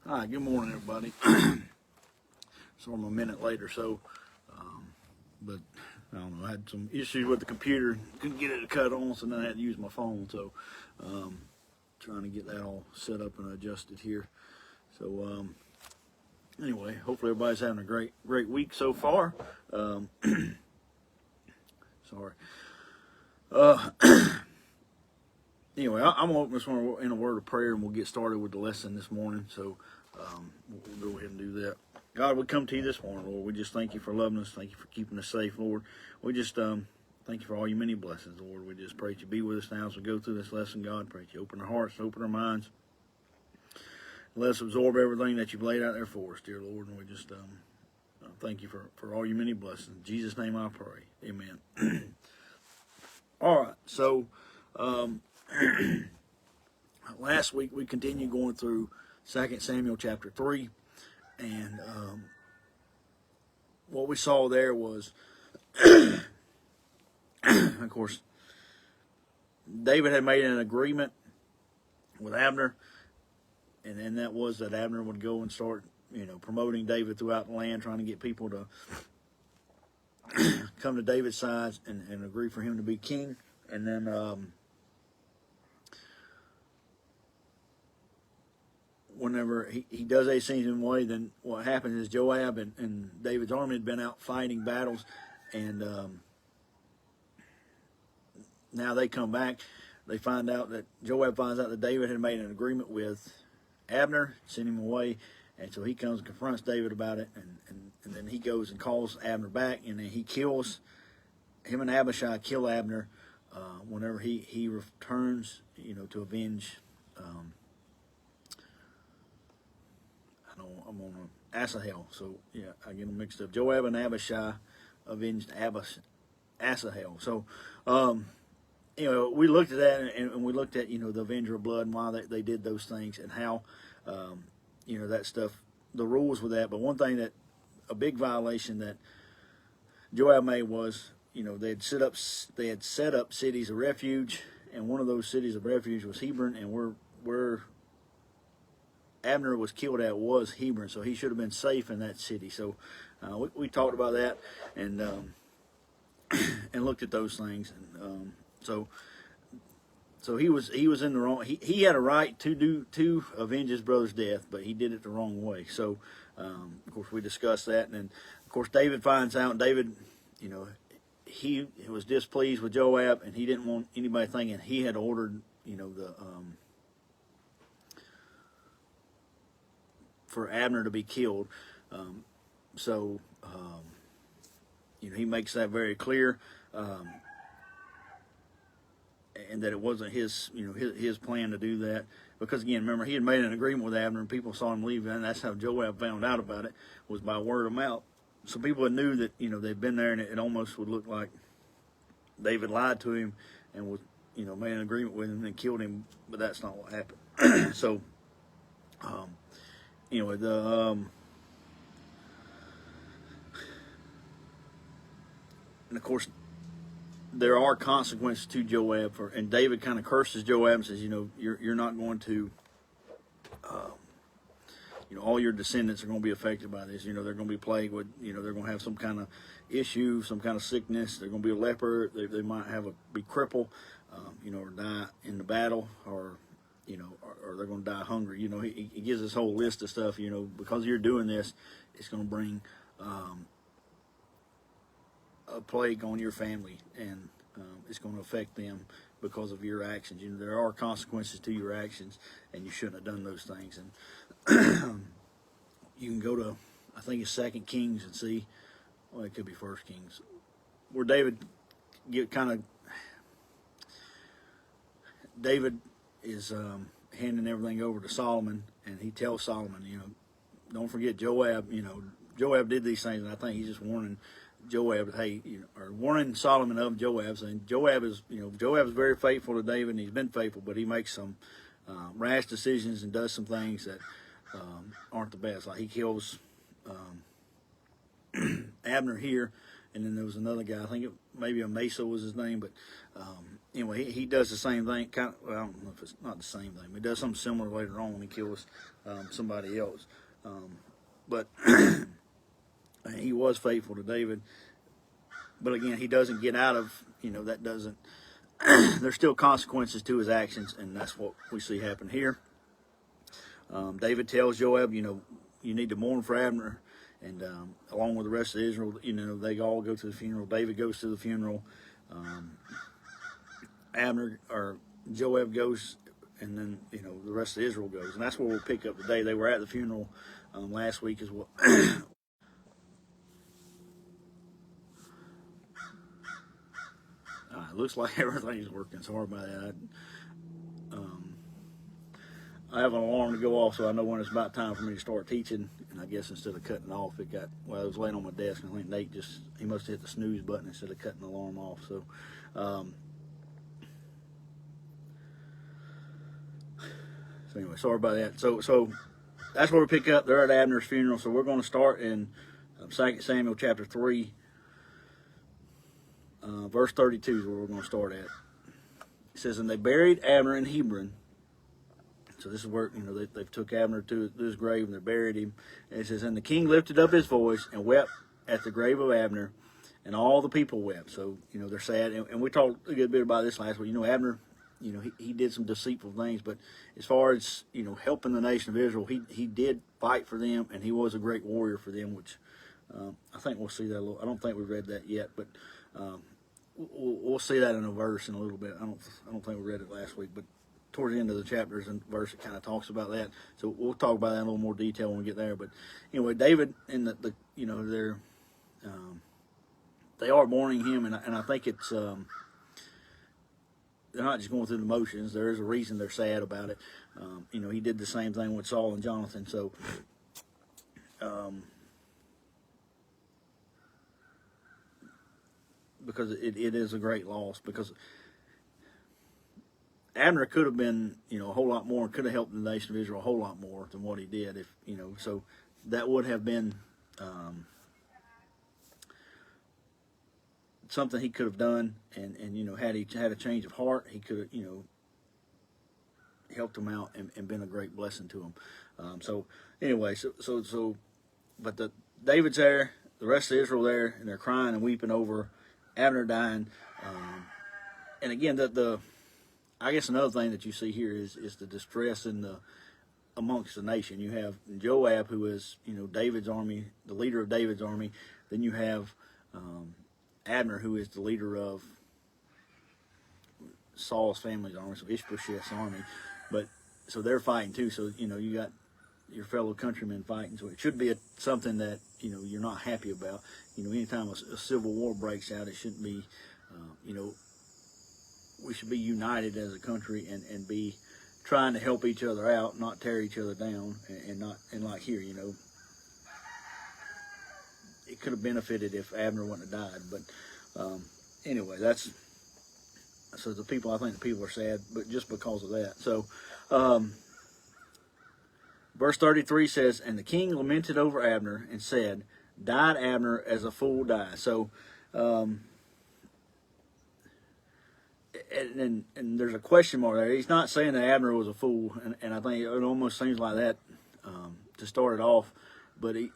Hi, good morning, everybody. So I'm a minute later, but I don't know. I had some issues with the computer, couldn't get it to cut on, so then I had to use my phone. So, trying to get that all set up and adjusted here. So, anyway, hopefully everybody's having a great week so far. Sorry. Uh, anyway, I'm going to open this one in a word of prayer, and we'll get started with the lesson this morning. So, we'll go ahead and do that. God, we come to you this morning, Lord. We just thank you for loving us. Thank you for keeping us safe, Lord. We just thank you for all your many blessings, Lord. We just pray that you be with us now as we go through this lesson, God. Pray that you open our hearts, open our minds. Let us absorb everything that you've laid out there for us, dear Lord. And we just thank you for all your many blessings. In Jesus' name I pray. Amen. All right. So last week we continued going through 2 Samuel chapter 3. And what we saw there was, of course, David had made an agreement with Abner, and then that was that Abner would go and start, promoting David throughout the land, trying to get people to come to David's side and agree for him to be king. And then whenever he does a season way, then what happens is Joab and David's army had been out fighting battles, and now they come back. They find out that Joab finds out that David had made an agreement with Abner, sent him away, and so he comes and confronts David about it, and then he goes and calls Abner back, and then he kills him and Abishai kill Abner whenever he returns, to avenge. I'm on Asahel, so yeah, I get them mixed up. Joab and Abishai avenged Asahel. So, we looked at that, and we looked at, the Avenger of Blood and why they did those things and how, that stuff, the rules with that. But one thing a big violation that Joab made was, they had set up cities of refuge, and one of those cities of refuge was Hebron, and where Abner was killed at was Hebron, so he should have been safe in that city. So we talked about that and and looked at those things, and so he was in the wrong. He had a right to avenge his brother's death, but he did it the wrong way. So of course we discussed that, and then of course David finds out. David, he was displeased with Joab, and he didn't want anybody thinking he had ordered, for Abner to be killed. So he makes that very clear, and that it wasn't his plan to do that. Because again, remember, he had made an agreement with Abner, and people saw him leave, and that's how Joab found out about it, was by word of mouth. So people knew that they'd been there, and it almost would look like David lied to him and was made an agreement with him and killed him, but that's not what happened. So anyway, and of course there are consequences to Joab and David kind of curses Joab and says, you're not going to, all your descendants are going to be affected by this. They're going to be plagued with, they're going to have some kind of issue, some kind of sickness. They're going to be a leper. They might be crippled, or die in the battle, or they're going to die hungry. He gives this whole list of stuff. Because you're doing this, it's going to bring a plague on your family, and it's going to affect them because of your actions. There are consequences to your actions, and you shouldn't have done those things. And you can go to, I think it's 2 Kings, and see, well, it could be 1 Kings, where David is handing everything over to Solomon, and he tells Solomon, don't forget Joab. Joab did these things, and I think he's just warning Joab, or warning Solomon of Joab, saying Joab is very faithful to David, and he's been faithful, but he makes some rash decisions and does some things that aren't the best. Like he kills Abner here, and then there was another guy, I think maybe Amasa was his name, but anyway, he does the same thing. Kind of, well, I don't know if it's not the same thing. But he does something similar later on when he kills somebody else. But he was faithful to David. But again, he doesn't get out of, that doesn't. There's still consequences to his actions, and that's what we see happen here. David tells Joab, you need to mourn for Abner, and along with the rest of Israel, they all go to the funeral. David goes to the funeral. Abner or Joab goes, and then the rest of Israel goes, and that's where we'll pick up today. They were at the funeral last week as well. It looks like everything's working. Sorry about that. I have an alarm to go off, so I know when it's about time for me to start teaching. And I guess instead of cutting off, it was laying on my desk, and I think Nate he must have hit the snooze button instead of cutting the alarm off. So, so anyway, sorry about that. So that's where we pick up. They're at Abner's funeral. So we're going to start in 2 Samuel chapter 3. Verse 32 is where we're going to start at. It says, and they buried Abner in Hebron. So this is where, they took Abner to his grave and they buried him. And it says, and the king lifted up his voice and wept at the grave of Abner, and all the people wept. So, they're sad. And we talked a good bit about this last week. Abner, he did some deceitful things, but as far as, helping the nation of Israel, he did fight for them, and he was a great warrior for them, which I think we'll see that a little. I don't think we've read that yet, but we'll see that in a verse in a little bit. I don't think we read it last week, but toward the end of the chapters and verse, it kind of talks about that. So we'll talk about that in a little more detail when we get there. But anyway, David and they are mourning him, and I think it's they're not just going through the motions. There is a reason they're sad about it. He did the same thing with Saul and Jonathan. So. Because it is a great loss, because Abner could have been, a whole lot more, could have helped the nation of Israel a whole lot more than what he did. If so that would have been something he could have done, and had he had a change of heart, he could have helped him out and been a great blessing to him. So anyway, but David's there, the rest of Israel there, and they're crying and weeping over Abner dying. And again, I guess another thing that you see here is the distress amongst the nation. You have Joab, who is David's army, the leader of David's army. Then you have Abner, who is the leader of Saul's family's army, so Ishbosheth's army. But so they're fighting too. So you got your fellow countrymen fighting. So it should be something that you're not happy about. Anytime a civil war breaks out, it shouldn't be. We should be united as a country and be trying to help each other out, not tear each other down, and like here, it could have benefited if Abner wouldn't have died. But anyway, I think the people are sad, but just because of that. So. Verse 33 says, and the king lamented over Abner and said, died Abner as a fool dies. So, and there's a question mark there. He's not saying that Abner was a fool, and I think it almost seems like that to start it off. But I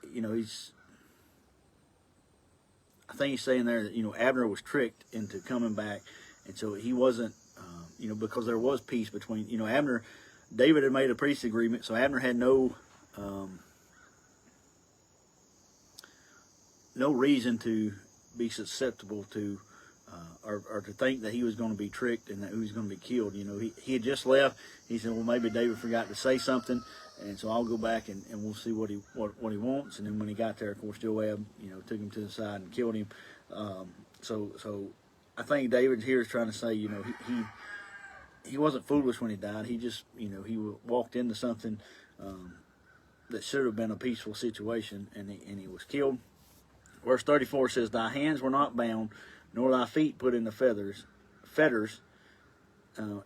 think he's saying there that Abner was tricked into coming back, and so he wasn't, because there was peace between Abner. David had made a peace agreement, so Abner had no reason to be susceptible to or to think that he was going to be tricked and that he was going to be killed. He had just left. He said, well, maybe David forgot to say something, and so I'll go back and we'll see what he wants. And then when he got there, of course, Joab took him to the side and killed him. So I think David here is trying to say he wasn't foolish when he died. He just, he walked into something that should have been a peaceful situation, and he was killed. Verse 34 says, thy hands were not bound, nor thy feet put in the fetters.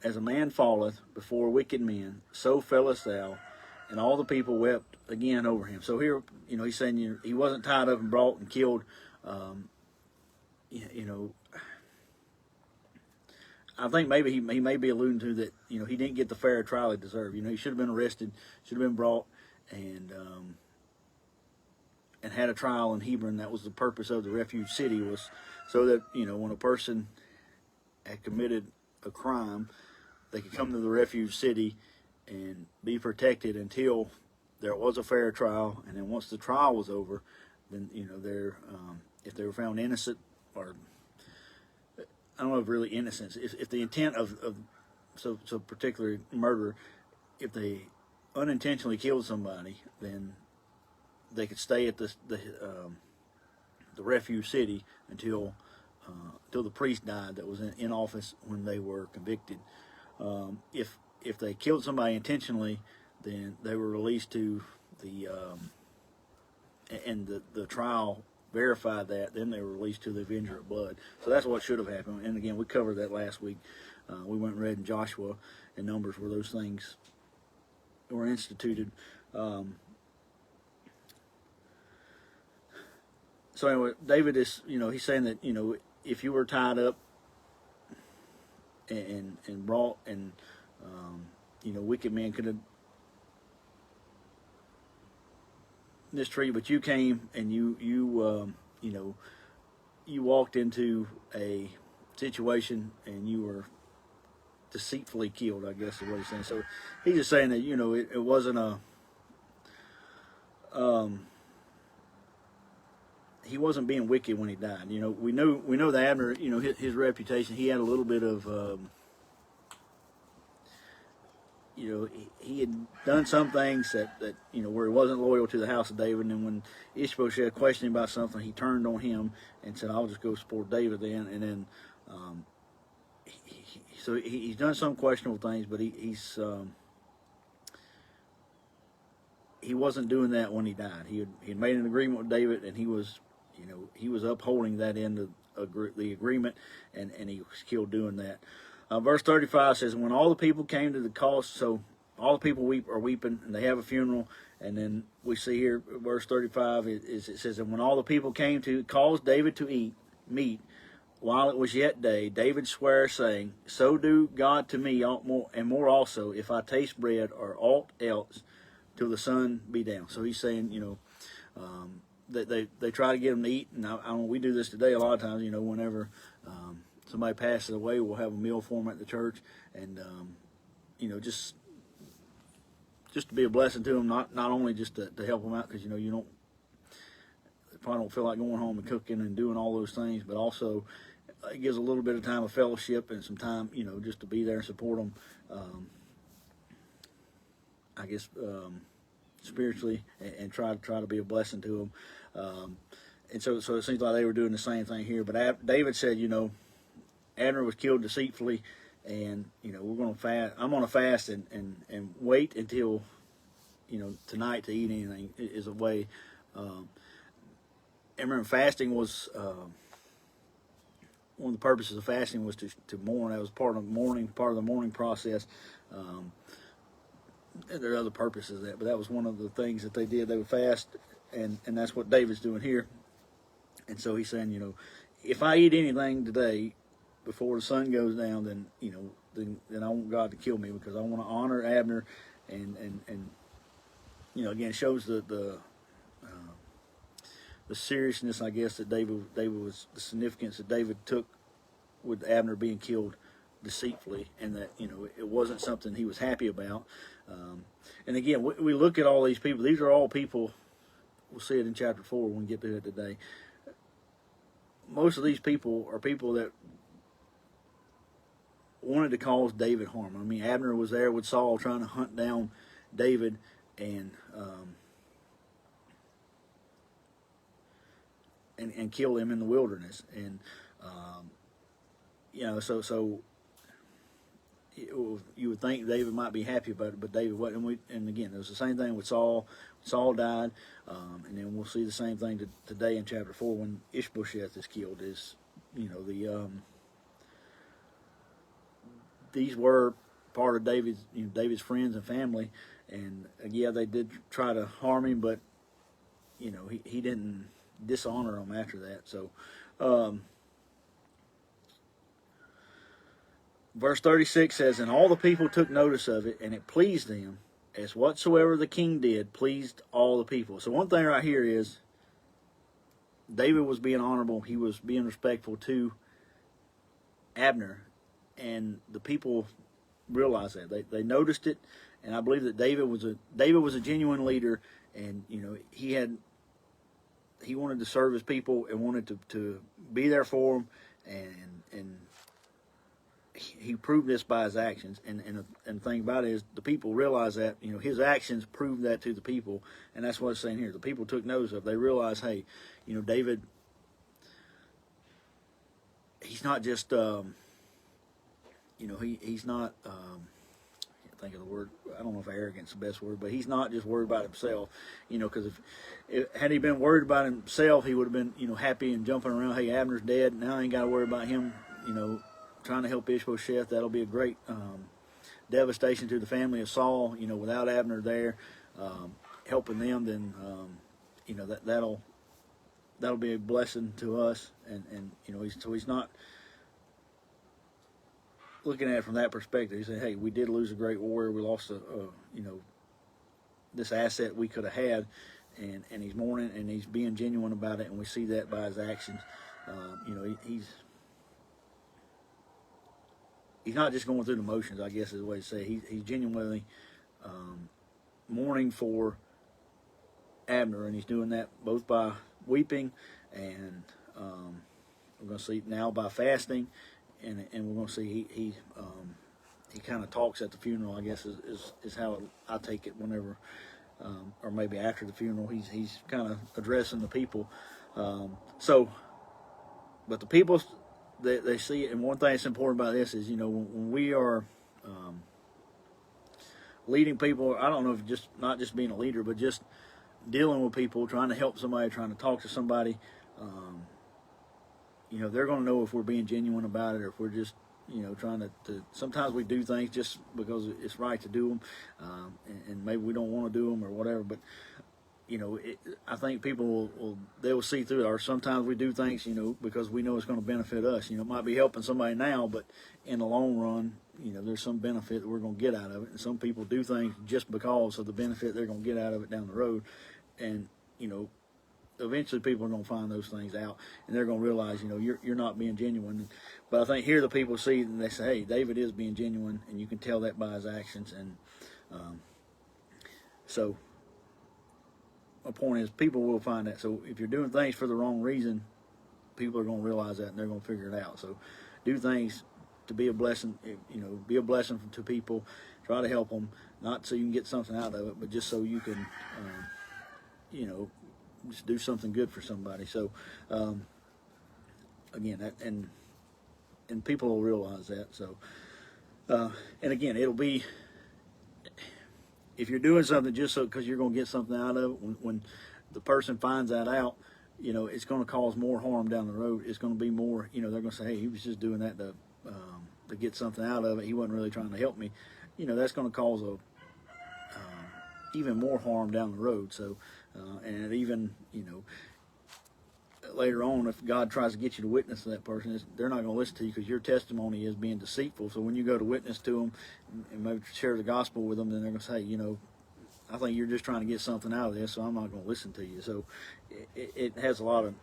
As a man falleth before wicked men, so fellest thou. And all the people wept again over him. So here, he's saying he wasn't tied up and brought and killed. I think maybe he may be alluding to that. He didn't get the fair trial he deserved. He should have been arrested, should have been brought, and had a trial in Hebron. That was the purpose of the refuge city, was so that when a person had committed a crime, they could come to the refuge city and be protected until there was a fair trial, and then once the trial was over, then they're if they were found innocent, or I don't know if really innocence. If the intent of so particularly murder, if they unintentionally killed somebody, then they could stay at the refuge city until the priest died that was in office when they were convicted. If they killed somebody intentionally, then they were released to and the trial verified that, then they were released to the Avenger of Blood. So that's what should have happened. And again, we covered that last week. We went and read in Joshua and Numbers where those things were instituted. So anyway, David is, he's saying that, if you were tied up and brought, and wicked men could have mistreated, but you came and you walked into a situation and you were deceitfully killed, I guess is what he's saying. So he's just saying that it wasn't he wasn't being wicked when he died. We know that Abner, his reputation, he had a little bit of he had done some things that where he wasn't loyal to the house of David, and when Ishbosheth questioned him about something, he turned on him and said, "I'll just go support David then." And then he's done some questionable things, but he wasn't doing that when he died. He had made an agreement with David, and he was upholding that end of the agreement, and he was killed doing that. Verse 35 says, when all the people came to the cause, so all the people are weeping, and they have a funeral, and then we see here, verse 35, it says, and when all the people came to cause David to eat meat, while it was yet day, David sware, saying, so do God to me and more also, if I taste bread or aught else, till the sun be down. So he's saying, that they try to get them to eat, and I don't know, we do this today a lot of times, whenever somebody passes away, we'll have a meal for them at the church, and just to be a blessing to them, not only just to help them out, because you probably don't feel like going home and cooking and doing all those things, but also it gives a little bit of time of fellowship and some time, just to be there and support them. I guess spiritually, and try to be a blessing to them. And so it seems like they were doing the same thing here. But David said, Abner was killed deceitfully, and we're going to fast. I'm going to fast and wait until tonight to eat anything is a way. And remember, fasting was one of the purposes of fasting was to mourn. That was part of the mourning process. There are other purposes of that, but that was one of the things that they did. They would fast, and that's what David's doing here. And so he's saying, if I eat anything today before the sun goes down, then then I want God to kill me, because I want to honor Abner, and again, shows the seriousness, I guess, that David was, the significance that David took with Abner being killed deceitfully, and that it wasn't something he was happy about. And again, we look at all these people. These are all people. We'll see it in chapter 4 when we get to it today. Most of these people are people that wanted to cause David harm. I mean, Abner was there with Saul trying to hunt down David and kill him in the wilderness. And so you would think David might be happy about it, but David wasn't. And again, it was the same thing with Saul. Saul died, and then we'll see the same thing today in chapter 4 when Ishbosheth is killed. These were part of David's friends and family, and they did try to harm him, but he didn't dishonor them after that. So verse 36 says, "And all the people took notice of it, and it pleased them, as whatsoever the king did pleased all the people." So one thing right here is David was being honorable. He was being respectful to Abner, and the people realized that. They noticed it, and I believe that David was a genuine leader, and he wanted to serve his people and wanted to be there for them, and he proved this by his actions. And the thing about it is the people realized that, his actions proved that to the people, and that's what it's saying here. The people took notice of. They realized, hey, David, he's not just he's not I can't think of the word. I don't know if arrogance is the best word, but he's not just worried about himself, because if had he been worried about himself, he would have been, happy and jumping around. Hey, Abner's dead. Now I ain't got to worry about him, trying to help Ishbosheth. That'll be a great devastation to the family of Saul. Without Abner there helping them, then that'll be a blessing to us. And he's not looking at it from that perspective. He said, "Hey, we did lose a great warrior. We lost this asset we could have had," and he's mourning and he's being genuine about it, and we see that by his actions. He's not just going through the motions, I guess is the way to say it. He's genuinely mourning for Abner, and he's doing that both by weeping and we're going to see now by fasting, and we're going to see he kind of talks at the funeral, I guess is how I take it whenever, or maybe after the funeral, he's kind of addressing the people. But the people, they see it, and one thing that's important about this is, when we are leading people, I don't know if just not just being a leader, but just dealing with people, trying to help somebody, trying to talk to somebody, they're going to know if we're being genuine about it, or if we're just, trying to sometimes we do things just because it's right to do them, and maybe we don't want to do them or whatever, but, I think people they'll see through it, or sometimes we do things, because we know it's going to benefit us. It might be helping somebody now, but in the long run, there's some benefit that we're going to get out of it. And some people do things just because of the benefit they're going to get out of it down the road. And, eventually people are going to find those things out, and they're going to realize, you're not being genuine. But I think here the people see and they say, hey, David is being genuine, and you can tell that by his actions. And so my point is, people will find that. So if you're doing things for the wrong reason, people are going to realize that, and they're going to figure it out. So do things to be a blessing, be a blessing to people. Try to help them, not so you can get something out of it, but just so you can, just do something good for somebody. So, again, that, and people will realize that. So, and again, it'll be, if you're doing something just so because you're going to get something out of it, when the person finds that out, it's going to cause more harm down the road. It's going to be more, they're going to say, hey, he was just doing that to get something out of it. He wasn't really trying to help me. That's going to cause even more harm down the road. So, and even, later on, if God tries to get you to witness to that person, they're not going to listen to you because your testimony is being deceitful. So when you go to witness to them and maybe share the gospel with them, then they're going to say, I think you're just trying to get something out of this, so I'm not going to listen to you. So it has a lot of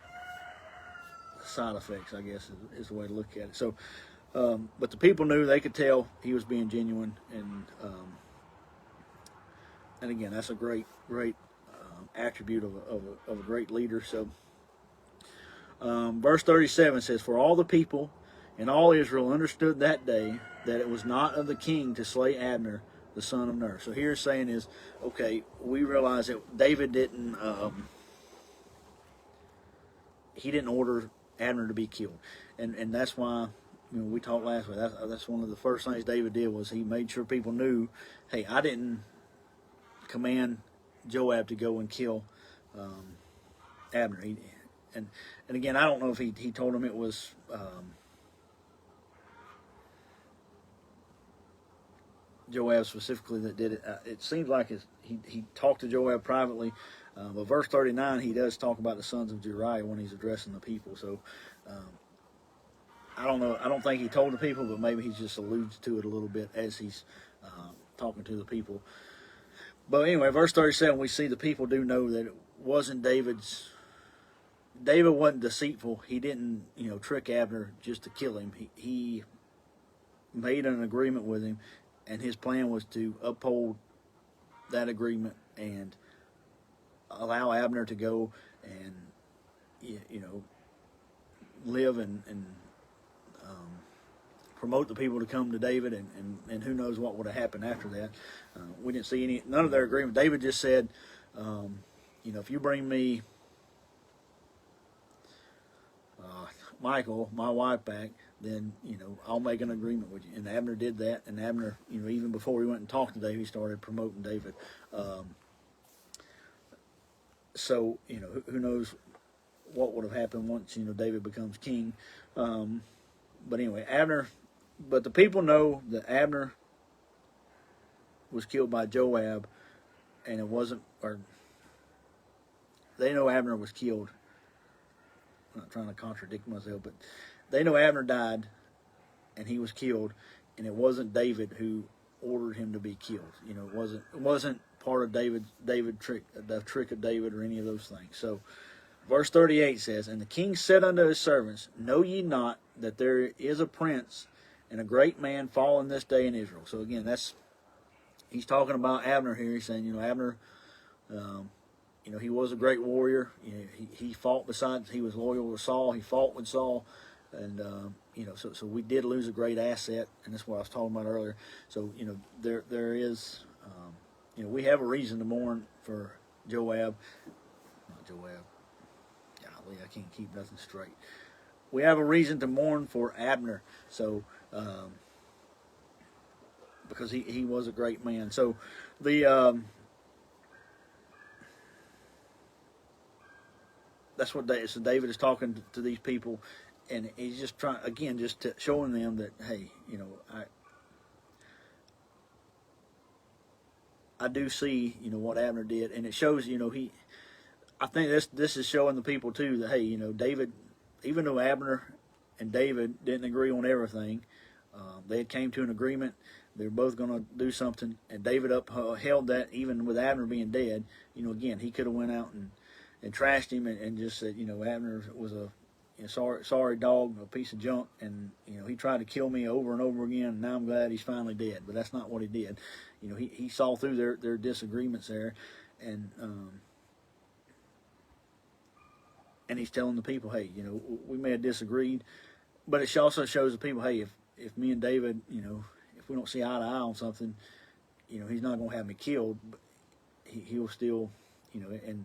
side effects, I guess, is the way to look at it. So, but the people knew, they could tell he was being genuine, and again, that's a great attribute of a great leader. So, verse 37 says, "For all the people and all Israel understood that day that it was not of the king to slay Abner, the son of Ner." So here it's saying is, okay, we realize that David didn't order Abner to be killed, and that's why we talked last week. That's one of the first things David did, was he made sure people knew, hey, I didn't command Joab to go and kill Abner. And again, I don't know if he told him it was Joab specifically that did it. It seems like he talked to Joab privately, but verse 39, he does talk about the sons of Jeriah when he's addressing the people. So I don't know. I don't think he told the people, but maybe he just alludes to it a little bit as he's talking to the people. But anyway, verse 37, we see the people do know that it wasn't David's. David wasn't deceitful. He didn't, trick Abner just to kill him. He made an agreement with him, and his plan was to uphold that agreement and allow Abner to go and, live and promote the people to come to David, and who knows what would have happened after that. We didn't see none of their agreement. David just said, if you bring me Michal, my wife, back, then, I'll make an agreement with you. And Abner did that, and Abner, even before he went and talked to David, he started promoting David. So, who knows what would have happened once, David becomes king. But anyway, but the people know that Abner was killed by Joab, and it wasn't, or they know Abner was killed. I'm not trying to contradict myself, but they know Abner died, and he was killed, and it wasn't David who ordered him to be killed. It wasn't part of the trick of David, or any of those things. So, verse 38 says, "And the king said unto his servants, Know ye not that there is a prince and a great man fallen this day in Israel?" So again, he's talking about Abner here. He's saying, Abner, he was a great warrior. He fought besides, he was loyal to Saul. He fought with Saul. And, so we did lose a great asset. And that's what I was talking about earlier. So, there is, we have a reason to mourn for Joab. Not Joab. Golly, I can't keep nothing straight. We have a reason to mourn for Abner. So, because he was a great man. So, that's what so David is talking to these people, and he's just trying, again, showing them that, hey, I do see, what Abner did, and it shows, I think this is showing the people too that, hey, David, even though Abner and David didn't agree on everything, they had came to an agreement. They were both going to do something, and David upheld that even with Abner being dead. Again, he could have went out and trashed him and just said, Abner was a sorry dog, a piece of junk, and he tried to kill me over and over again, and now I'm glad he's finally dead. But that's not what he did. He saw through their disagreements there, and he's telling the people, hey, we may have disagreed, but it also shows the people, hey, if me and David, if we don't see eye to eye on something, he's not going to have me killed, but he'll still, and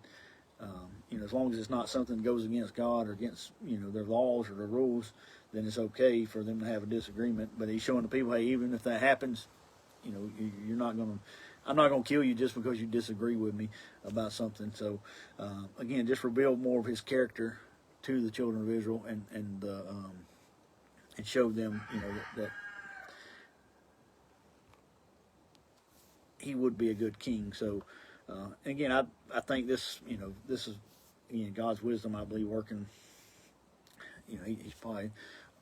as long as it's not something that goes against God or against, their laws or their rules, then it's okay for them to have a disagreement. But he's showing the people, hey, even if that happens, you're not going to, I'm not going to kill you just because you disagree with me about something. So, again, just reveal more of his character to the children of Israel, and show them, that he would be a good king. So, again, I think this, this is, again, God's wisdom, I believe, working. He's probably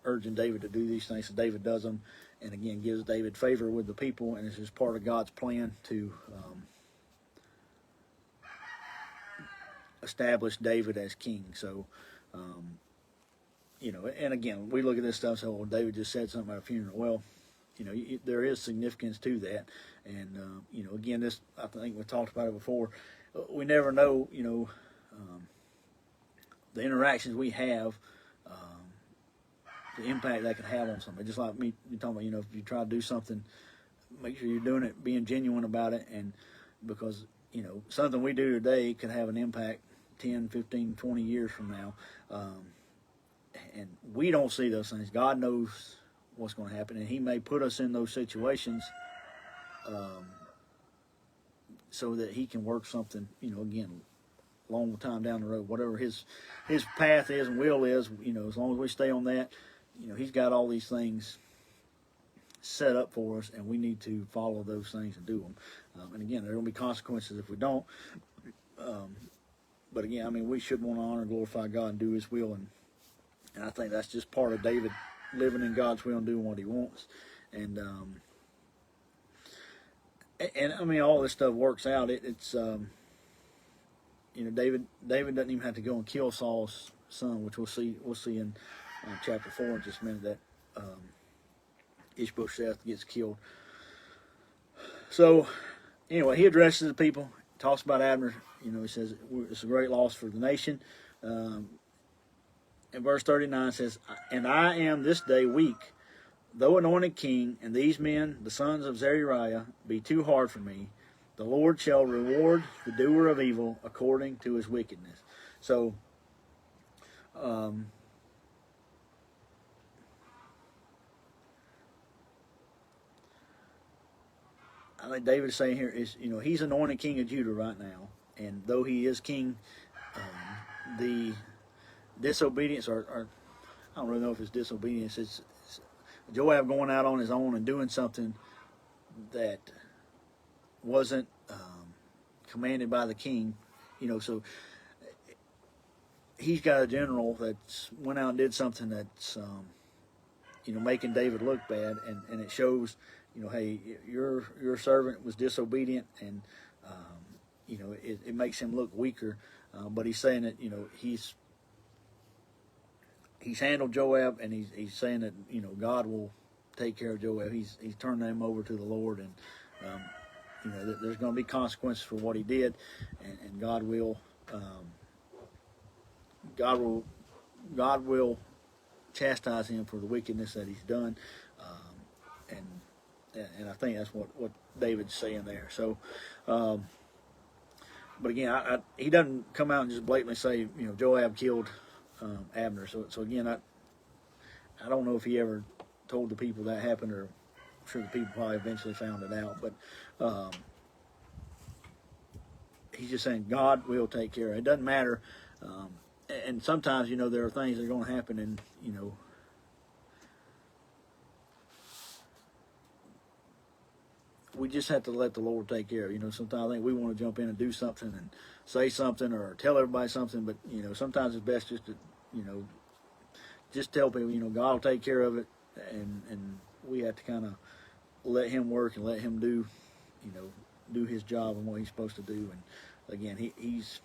urging David to do these things, so David does them, and again gives David favor with the people, and it's just part of God's plan to establish David as king. So, and again, we look at this stuff and say, well, David just said something at a funeral. Well, there is significance to that, and again, this, I think we talked about it before. We never know, the interactions we have, the impact that could have on somebody. Just like me, you're talking about, if you try to do something, make sure you're doing it, being genuine about it, and because, something we do today could have an impact 10, 15, 20 years from now, and we don't see those things. God knows what's going to happen, and he may put us in those situations so that he can work something, again, long time down the road, whatever his path is and will is, as long as we stay on that, he's got all these things set up for us, and we need to follow those things and do them. And again, there will be consequences if we don't. But again, we should want to honor and glorify God and do his will, and I think that's just part of David living in God's will and doing what He wants. And I mean, all this stuff works out. It's David doesn't even have to go and kill Saul's son, which we'll see in chapter 4 in just a minute, that Ishbosheth gets killed. So anyway, he addresses the people, talks about Abner. He says it's a great loss for the nation. And verse 39 says, "And I am this day weak, though anointed king, and these men, the sons of Zeruiah, be too hard for me. The Lord shall reward the doer of evil according to his wickedness." So, I think David is saying here is, he's anointed king of Judah right now, and though he is king, the disobedience, or I don't really know if it's disobedience, it's Joab going out on his own and doing something that wasn't commanded by the king. So he's got a general that's went out and did something that's making David look bad, and it shows, hey, your servant was disobedient, and it makes him look weaker. But he's saying that he's handled Joab, and he's saying that God will take care of Joab. He's turned him over to the Lord, and there's going to be consequences for what he did, and God will chastise him for the wickedness that he's done, and I think that's what David's saying there. So, but again, he doesn't come out and just blatantly say Joab killed Abner. So again, I don't know if he ever told the people that happened, or I'm sure the people probably eventually found it out. But he's just saying God will take care of it. It doesn't matter. And sometimes there are things that are going to happen, and we just have to let the Lord take care of it. Sometimes I think we want to jump in and do something and say something or tell everybody something, but sometimes it's best just to just tell people God will take care of it, and we have to kind of let Him work and let Him do His job and what He's supposed to do. And again, he's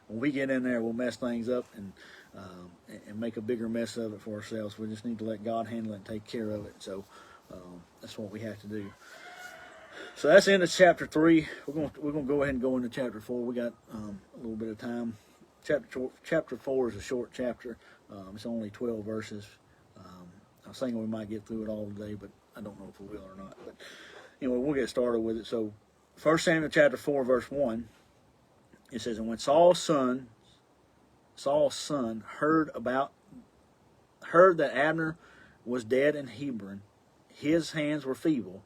when we get in there, we'll mess things up and make a bigger mess of it for ourselves. We just need to let God handle it and take care of it. So that's what we have to do. So that's the end of chapter 3. We're going to go ahead and go into chapter 4. We got a little bit of time. Chapter 4 is a short chapter. It's only 12 verses. I was thinking we might get through it all today, but I don't know if we will or not. But anyway, we'll get started with it. So 1 Samuel chapter 4, verse 1, it says, "And when Saul's son heard that Abner was dead in Hebron, his hands were feeble,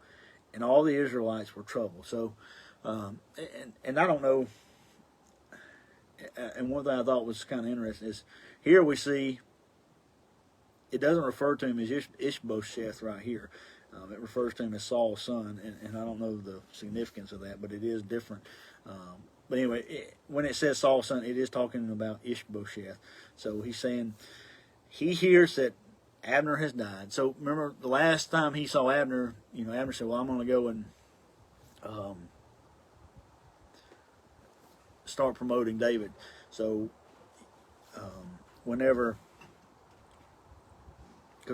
and all the Israelites were troubled." So, and I don't know. And one thing I thought was kind of interesting is here we see it doesn't refer to him as Ishbosheth right here. It refers to him as Saul's son, and I don't know the significance of that, but it is different. But anyway, when it says Saul's son, it is talking about Ishbosheth. So he's saying he hears that Abner has died. So remember the last time he saw Abner, Abner said, "Well, I'm going to go and start promoting David." So because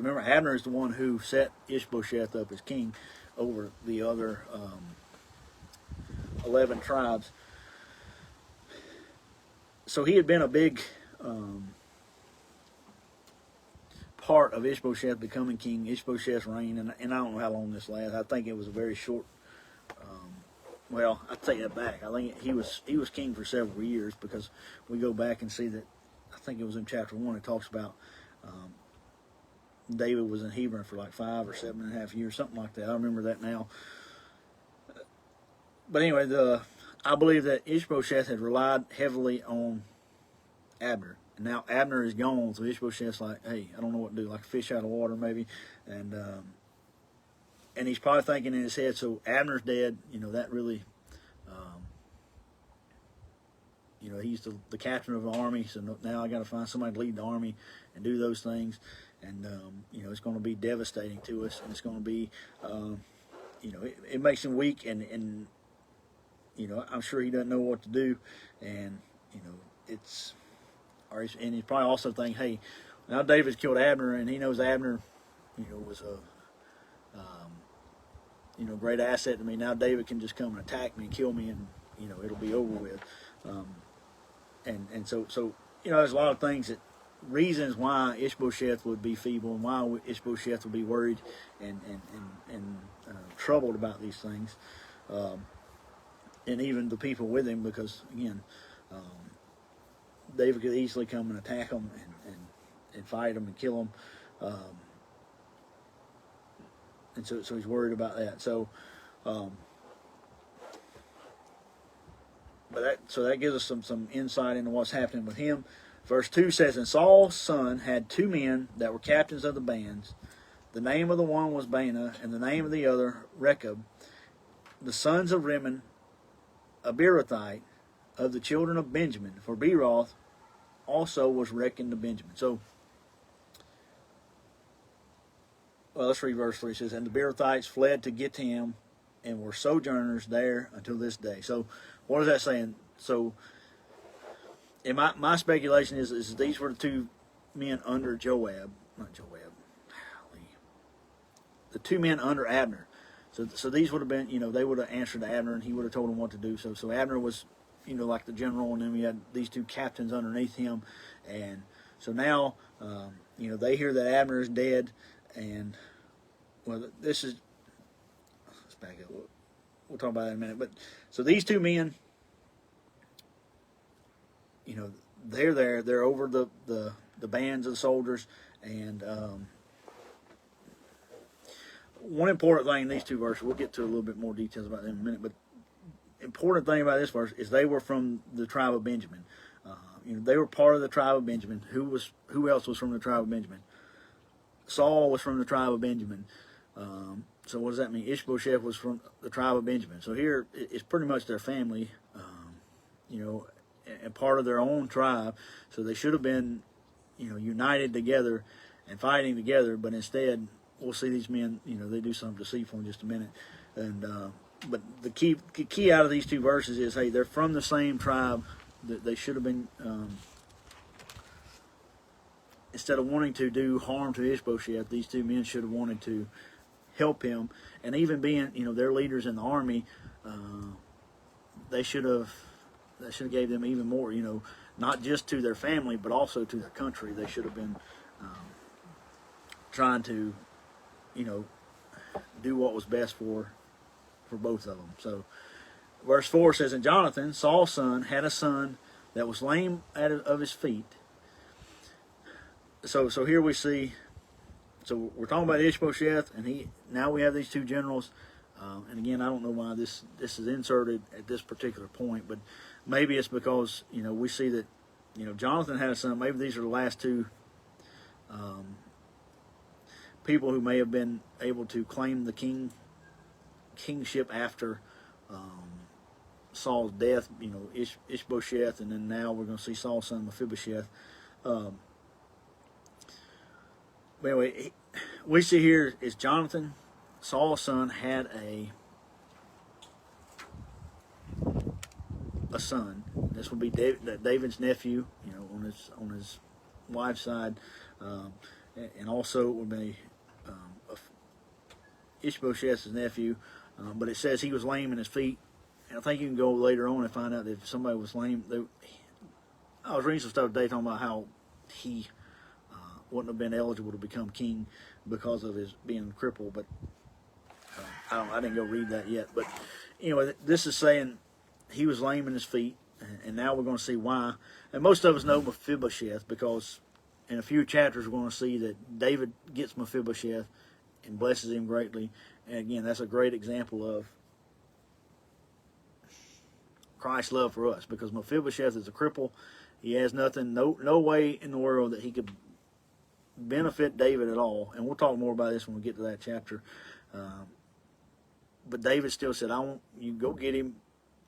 remember, Abner is the one who set Ishbosheth up as king over the other 11 tribes. So he had been a big part of Ishbosheth becoming king, Ishbosheth's reign, and I don't know how long this lasts. I think it was a very short. Well, I take that back. I think he was king for several years, because we go back and see that I think it was in chapter 1. It talks about David was in Hebron for like 5 or 7.5 years, something like that. I remember that now. But anyway, I believe that Ishbosheth had relied heavily on Abner. And now Abner is gone, so Ishbosheth's like, "Hey, I don't know what to do," like a fish out of water maybe. And he's probably thinking in his head, so Abner's dead, that really, he's the captain of the army, so now I got to find somebody to lead the army and do those things. and it's going to be devastating to us, and it's going to be, it makes him weak, and I'm sure he doesn't know what to do, and it's, and he's probably also thinking, hey, now David's killed Abner, and he knows Abner, was a great asset to me. Now David can just come and attack me and kill me, and it'll be over with. So there's a lot of things reasons why Ishbosheth would be feeble and why Ishbosheth would be worried and troubled about these things, and even the people with him, because again, David could easily come and attack them and fight them and kill them. And so he's worried about that. So, so that gives us some insight into what's happening with him. Verse 2 says, and Saul's son had 2 men that were captains of the bands. The name of the one was Baanah, and the name of the other Rechab. The sons of Rimmon, a Beerothite, of the children of Benjamin. For Beeroth also was reckoned to Benjamin. So, let's read verse 3. It says, and the Beerothites fled to Gittim and were sojourners there until this day. So, what is that saying? So, and my speculation is these were the 2 men under Joab, not Joab, the 2 men under Abner. So these would have been, they would have answered to Abner, and he would have told them what to do. So Abner was, like the general, and then we had these 2 captains underneath him, and so now, they hear that Abner is dead, and this is, let's back up. We'll talk about that in a minute. But so these 2 men, they're there. They're over the bands of the soldiers, and one important thing in these 2 verses, we'll get to a little bit more details about them in a minute, but important thing about this verse is they were from the tribe of Benjamin. They were part of the tribe of Benjamin. Who else was from the tribe of Benjamin? Saul was from the tribe of Benjamin. So what does that mean? Ishbosheth was from the tribe of Benjamin. So here it's pretty much their family, and part of their own tribe. So they should have been, united together and fighting together. But instead, we'll see these men, they do something deceitful in just a minute. And but the key out of these 2 verses is, hey, they're from the same tribe. That they should have been. Instead of wanting to do harm to Ishbosheth, these 2 men should have wanted to help him, and even being, their leaders in the army, they should have gave them even more, not just to their family, but also to their country. They should have been trying to, do what was best for both of them. So, verse 4 says, and Jonathan, Saul's son, had a son that was lame of his feet. So here we see, so we're talking about Ishbosheth, and now we have these 2 generals, and again, I don't know why this is inserted at this particular point, but maybe it's because, we see that, Jonathan had a son. Maybe these are the last 2 people who may have been able to claim the kingship after Saul's death, Ishbosheth, and then now we're going to see Saul's son Mephibosheth. But anyway, we see here is Jonathan, Saul's son, had a son. This would be David's nephew, on his wife's side, and also it would be Ishbosheth's nephew. But it says he was lame in his feet, and I think you can go later on and find out that if somebody was lame. I was reading some stuff today talking about how he wouldn't have been eligible to become king because of his being crippled, but I didn't go read that yet. But anyway, this is saying he was lame in his feet, and now we're going to see why. And most of us know Mephibosheth because in a few chapters we're going to see that David gets Mephibosheth and blesses him greatly. And again, that's a great example of Christ's love for us, because Mephibosheth is a cripple. He has nothing, no way in the world that he could benefit David at all. And we'll talk more about this when we get to that chapter. But David still said, I want you to go get him,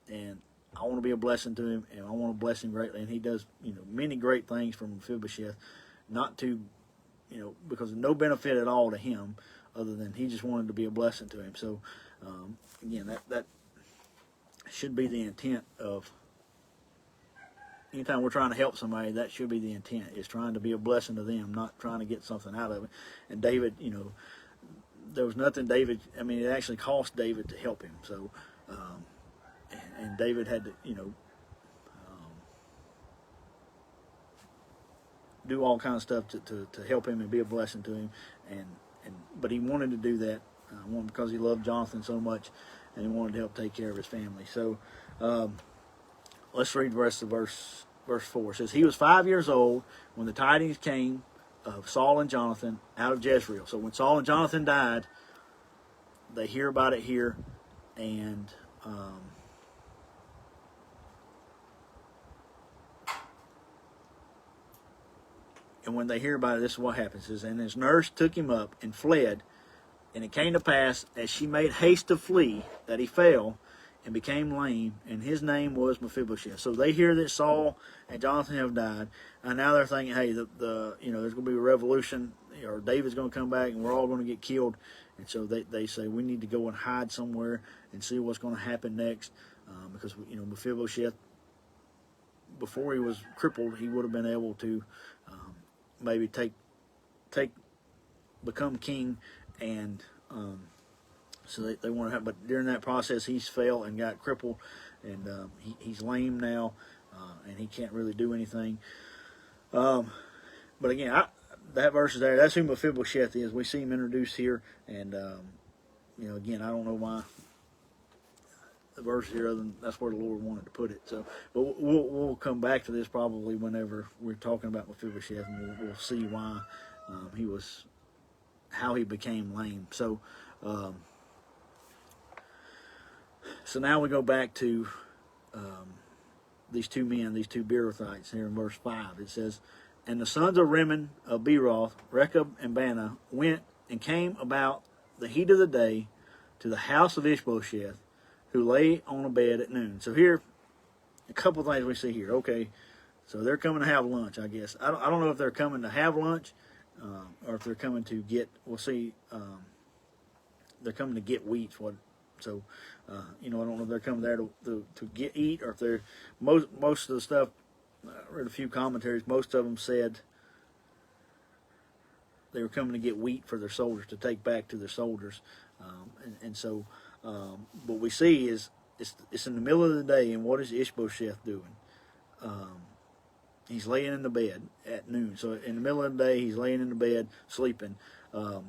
and I want to be a blessing to him, and I want to bless him greatly. And he does, many great things for Mephibosheth, not to because of no benefit at all to him, other than he just wanted to be a blessing to him. So, again, that should be the intent of anytime we're trying to help somebody. That should be the intent, is trying to be a blessing to them, not trying to get something out of it. And David, there was nothing David. I mean, it actually cost David to help him. So, and David had to, do all kinds of stuff to help him and be a blessing to him, but he wanted to do that one because he loved Jonathan so much, and he wanted to help take care of his family. So let's read the rest of verse 4. It says, he was 5 years old when the tidings came of Saul and Jonathan out of Jezreel. So when Saul and Jonathan died, they hear about it here, and when they hear about it, this is what happens. It says, and his nurse took him up and fled. And it came to pass, as she made haste to flee, that he fell and became lame, and his name was Mephibosheth. So they hear that Saul and Jonathan have died, and now they're thinking, hey, there's going to be a revolution, or David's going to come back, and we're all going to get killed. And so they say, we need to go and hide somewhere and see what's going to happen next, because Mephibosheth, before he was crippled, he would have been able to maybe become king, and so they want to have. But during that process, he's fell and got crippled, and he's lame now, and he can't really do anything. But again, that verse is there. That's who Mephibosheth is. We see him introduced here, and again, I don't know why the verse here, other than that's where the Lord wanted to put it. So, but we'll come back to this probably whenever we're talking about Mephibosheth, and we'll see why how he became lame. So, so now we go back to these two men, these two Beerothites here in verse 5. It says, and the sons of Rimmon of Beeroth, Rechab and Baanah, went and came about the heat of the day to the house of Ishbosheth, who lay on a bed at noon. So here, a couple of things we see here. Okay, so they're coming to have lunch, I guess. I don't know if they're coming to have lunch or if they're coming to get, we'll see, they're coming to get wheat. So, I don't know if they're coming there to eat, or if they're, most of the stuff, I read a few commentaries, most of them said they were coming to get wheat for their soldiers, to take back to their soldiers. So what we see is it's in the middle of the day, and what is Ishbosheth doing? He's laying in the bed at noon. So in the middle of the day, he's laying in the bed sleeping. So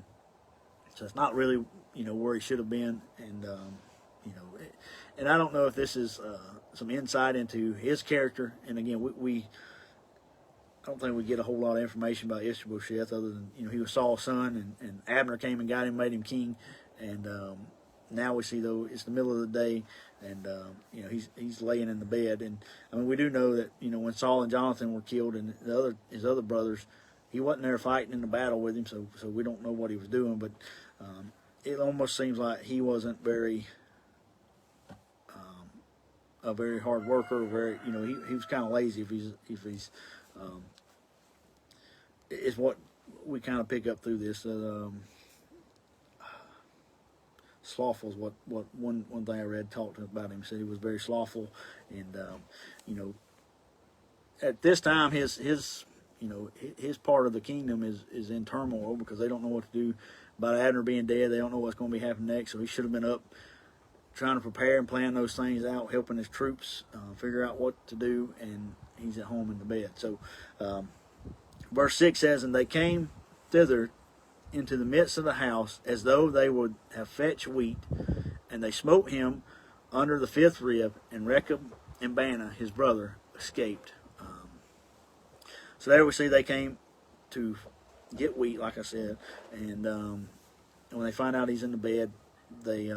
it's not really where he should have been, and and I don't know if this is some insight into his character. And again, I don't think we get a whole lot of information about Ishbosheth, other than he was Saul's son, and Abner came and got him, made him king, and now we see, though, it's the middle of the day, and he's laying in the bed. And I mean, we do know that when Saul and Jonathan were killed, and his other brothers, he wasn't there fighting in the battle with him, so we don't know what he was doing. But it almost seems like he wasn't a very hard worker. He was kind of lazy. If he's is what we kind of pick up through this. Slothful is what one thing I read talked about him. Said he was very slothful, and at this time his part of the kingdom is in turmoil, because they don't know what to do about Abner being dead. They don't know what's going to be happening next. So he should have been up trying to prepare and plan those things out, helping his troops figure out what to do, and he's at home in the bed. So verse 6 says, and they came thither into the midst of the house, as though they would have fetched wheat, and they smote him under the fifth rib, and Rechab and Baanah his brother escaped. So there we see they came to get wheat, like I said, and when they find out he's in the bed, they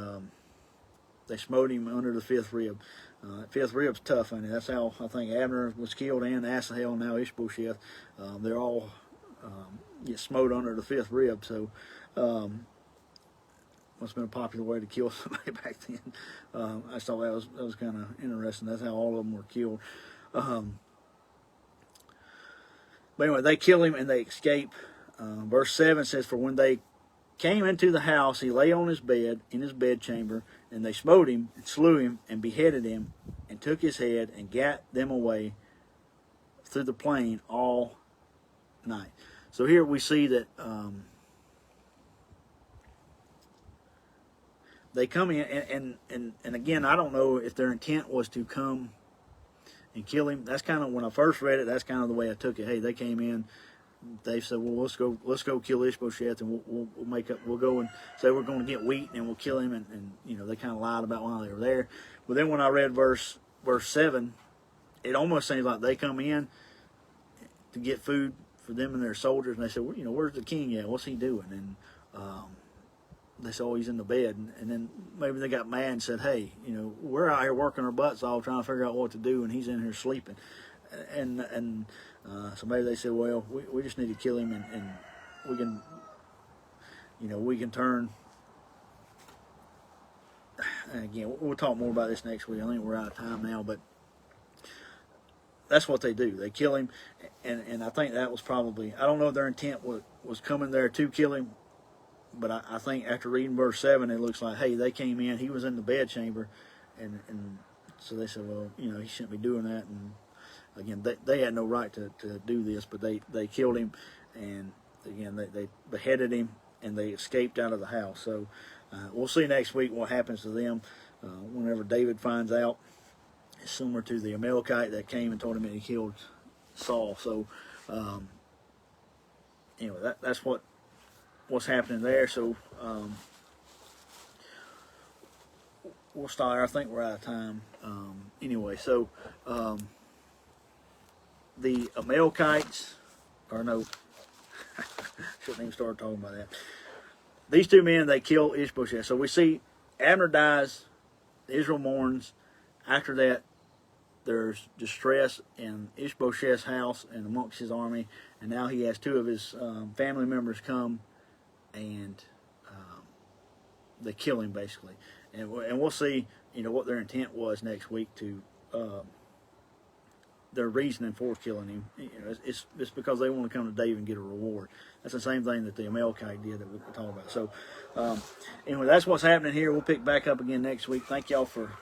smote him under the fifth rib. Fifth rib's tough, and that's how I think Abner was killed, and Asahel, and now Ishbosheth. They're all get smote under the fifth rib. So must have been a popular way to kill somebody back then. I just thought that was kind of interesting. That's how all of them were killed. But anyway, they kill him and they escape. verse 7 says, "For when they came into the house, he lay on his bed, in his bedchamber, and they smote him, and slew him, and beheaded him, and took his head, and gat them away through the plain all night." So here we see that they come in, and again, I don't know if their intent was to come and kill him. That's kind of, when I first read it, that's kind of the way I took it. Hey, they came in, they said, well, let's go kill Ishbosheth, and we'll go and say we're going to get wheat, and we'll kill him, and you know, they kind of lied about why they were there. But then when I read verse 7, it almost seems like they come in to get food for them and their soldiers, and they said, well, you know, where's the king at? What's he doing? And they said, oh, he's in the bed. And then maybe they got mad and said, hey, you know, we're out here working our butts off trying to figure out what to do, and he's in here sleeping. And so maybe they said, well, we just need to kill him, and we can, you know, we can turn. And again, we'll talk more about this next week. I think we're out of time now, but that's what they do. They kill him, and I think that was probably, I don't know if their intent was coming there to kill him, but I think after reading verse 7, it looks like, hey, they came in, he was in the bedchamber, and so they said, well, you know, he shouldn't be doing that. And again, they had no right to do this, but they killed him, and again, they beheaded him, and they escaped out of the house. So we'll see next week what happens to them whenever David finds out. It's similar to the Amalekite that came and told him that he killed Saul. So anyway, that's what's happening there. So we'll start there. I think we're out of time. Anyway, so the Amalekites, or no, shouldn't even start talking about that. These two men, they kill Ishbosheth. So we see Abner dies, Israel mourns. After that, there's distress in Ishbosheth's house and amongst his army, and now he has two of his family members come, and they kill him basically. And we'll see, you know, what their intent was next week to their reasoning for killing him. You know, it's because they want to come to David and get a reward. That's the same thing that the Amalekite did that we'll talk about. So anyway, that's what's happening here. We'll pick back up again next week. Thank y'all for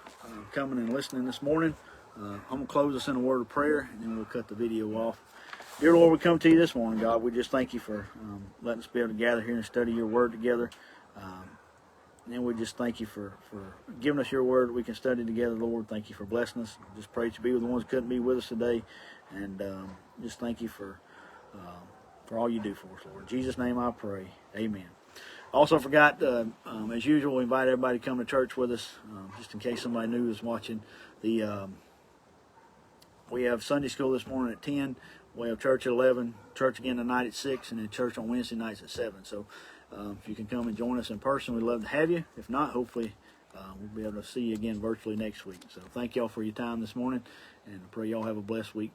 coming and listening this morning. I'm going to close us in a word of prayer, and then we'll cut the video off. Dear Lord, we come to you this morning, God. We just thank you for letting us be able to gather here and study your word together. And we just thank you for giving us your word that we can study together, Lord. Thank you for blessing us. Just pray that you be with the ones who couldn't be with us today. And just thank you for all you do for us, Lord. In Jesus' name I pray. Amen. Also forgot, as usual, we invite everybody to come to church with us, just in case somebody new is watching. We have Sunday school this morning at 10. We have church at 11, church again tonight at 6, and then church on Wednesday nights at 7. So if you can come and join us in person, we'd love to have you. If not, hopefully we'll be able to see you again virtually next week. So thank y'all for your time this morning, and I pray y'all have a blessed week.